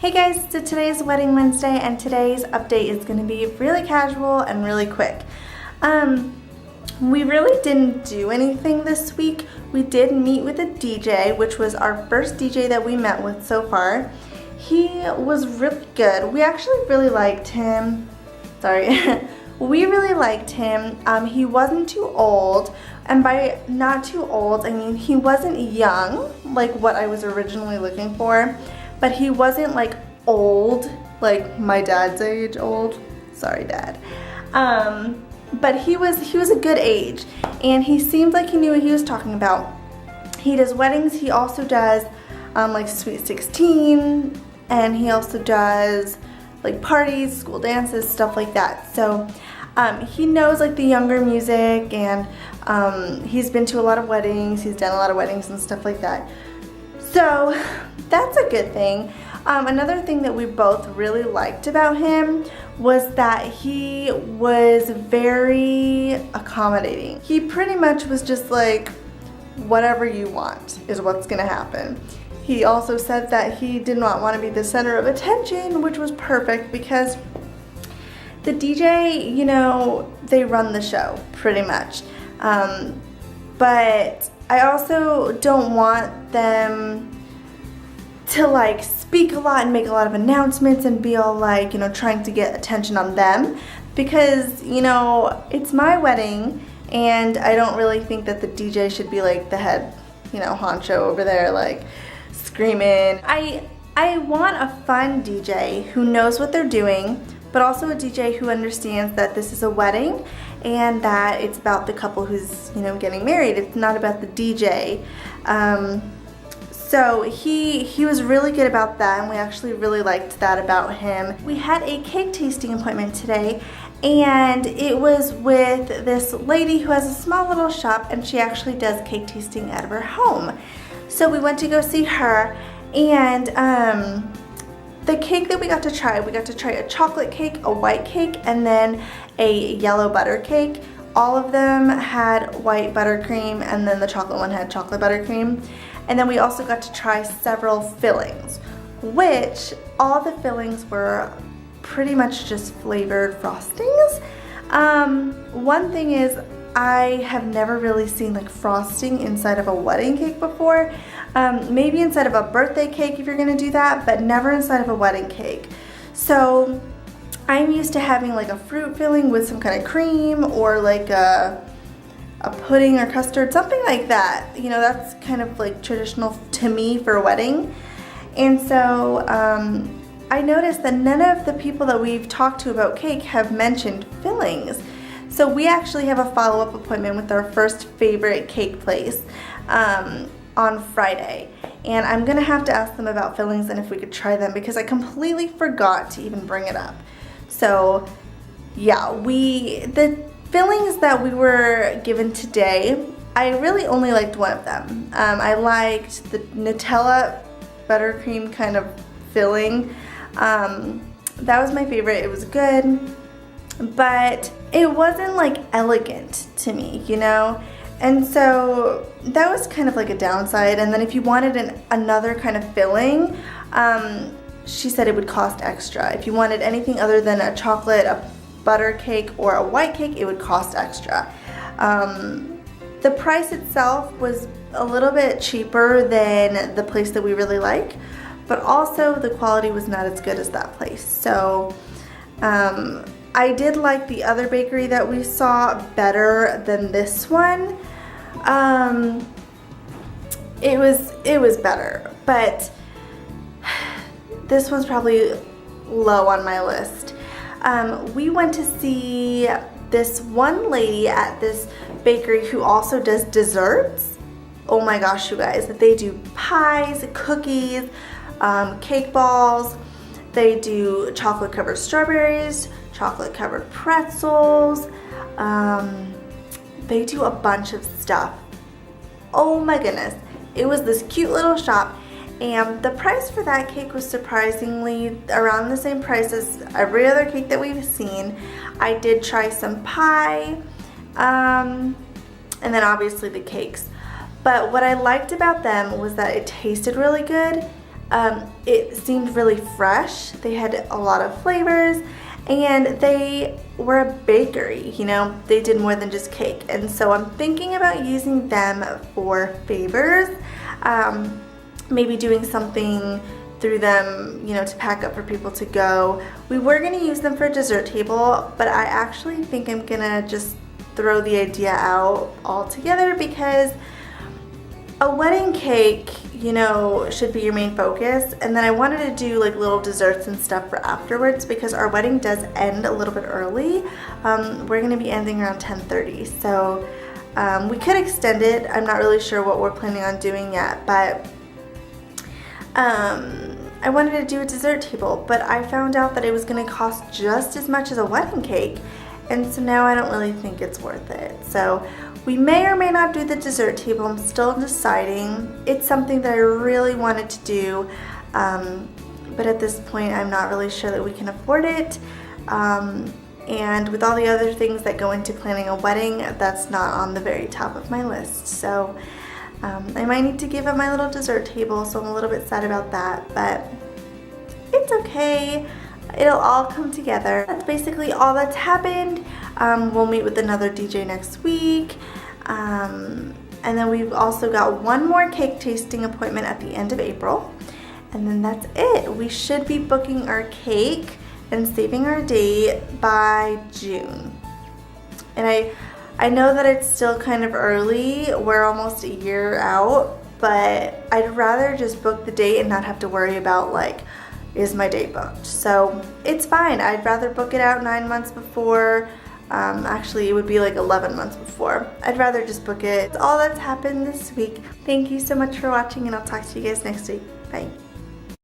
Hey guys, so today's Wedding Wednesday and today's update is going to be really casual and really quick. We really didn't do anything this week. We did meet with a DJ, which was our first DJ that we met with so far. He was really good. We actually really liked him. Sorry. We really liked him. He wasn't too old, and by not too old, I mean he wasn't young, like what I was originally looking for. But he wasn't like old, like my dad's age old. Sorry, Dad. But he was a good age, and he seemed like he knew what he was talking about. He does weddings. He also does like Sweet 16, and he also does like parties, school dances, stuff like that. So he knows like the younger music, and he's been to a lot of weddings. He's done a lot of weddings and stuff like that. So that's a good thing. Another thing that we both really liked about him was that he was very accommodating. He pretty much was just like, whatever you want is what's gonna happen. He also said that he did not want to be the center of attention, which was perfect because the DJ, you know, they run the show pretty much. But I also don't want them to like speak a lot and make a lot of announcements and be all like, you know, trying to get attention on them, because, you know, it's my wedding and I don't really think that the DJ should be like the head, you know, honcho over there like screaming. I want a fun DJ who knows what they're doing, but also a DJ who understands that this is a wedding and that it's about the couple who's, you know, getting married. It's not about the DJ. So he was really good about that, and we actually really liked that about him. We had a cake tasting appointment today, and it was with this lady who has a small little shop, and she actually does cake tasting out of her home. So we went to go see her, and the cake that we got to try a chocolate cake, a white cake, and then a yellow butter cake. All of them had white buttercream, and then the chocolate one had chocolate buttercream. And then we also got to try several fillings, which all the fillings were pretty much just flavored frostings. One thing is, I have never really seen like frosting inside of a wedding cake before. Maybe inside of a birthday cake if you're gonna do that, but never inside of a wedding cake. So I'm used to having like a fruit filling with some kind of cream, or like a pudding or custard, something like that. You know, that's kind of like traditional to me for a wedding. And so I noticed that none of the people that we've talked to about cake have mentioned fillings. So we actually have a follow-up appointment with our first favorite cake place on Friday. And I'm gonna have to ask them about fillings and if we could try them, because I completely forgot to even bring it up. So yeah, the fillings that we were given today, I really only liked one of them. I liked the Nutella buttercream kind of filling. That was my favorite. It was good, but it wasn't like elegant to me, you know? And so that was kind of like a downside. And then if you wanted another kind of filling, she said it would cost extra. If you wanted anything other than a chocolate, a butter cake, or a white cake, it would cost extra. The price itself was a little bit cheaper than the place that we really like, but also the quality was not as good as that place. So I did like the other bakery that we saw better than this one. It was better, but this one's probably low on my list. We went to see this one lady at this bakery who also does desserts. Oh my gosh, you guys, they do pies, cookies, cake balls. They do chocolate covered strawberries, chocolate covered pretzels. They do a bunch of stuff. Oh my goodness. It was this cute little shop, and the price for that cake was surprisingly around the same price as every other cake that we've seen. I did try some pie, and then obviously the cakes. But what I liked about them was that it tasted really good. It seemed really fresh. They had a lot of flavors, and they were a bakery, you know, they did more than just cake. And so I'm thinking about using them for favors, maybe doing something through them, you know, to pack up for people to go. We were gonna use them for a dessert table, but I actually think I'm gonna just throw the idea out altogether, because a wedding cake, you know, should be your main focus, and then I wanted to do like little desserts and stuff for afterwards, because our wedding does end a little bit early. We're gonna be ending around 10:30, so we could extend it. I'm not really sure what we're planning on doing yet, but I wanted to do a dessert table, but I found out that it was gonna cost just as much as a wedding cake, and so now I don't really think it's worth it. So we may or may not do the dessert table. I'm still deciding. It's something that I really wanted to do, but at this point I'm not really sure that we can afford it. And with all the other things that go into planning a wedding, that's not on the very top of my list. So I might need to give up my little dessert table, so I'm a little bit sad about that, but it's okay. It'll all come together. That's basically all that's happened. We'll meet with another DJ next week. And then we've also got one more cake tasting appointment at the end of April. And then that's it. We should be booking our cake and saving our date by June. And I know that it's still kind of early. We're almost a year out, but I'd rather just book the date and not have to worry about like, is my date booked? So it's fine. I'd rather book it out 9 months before. Actually, it would be like 11 months before. I'd rather just book it. That's all that's happened this week. Thank you so much for watching, and I'll talk to you guys next week. Bye.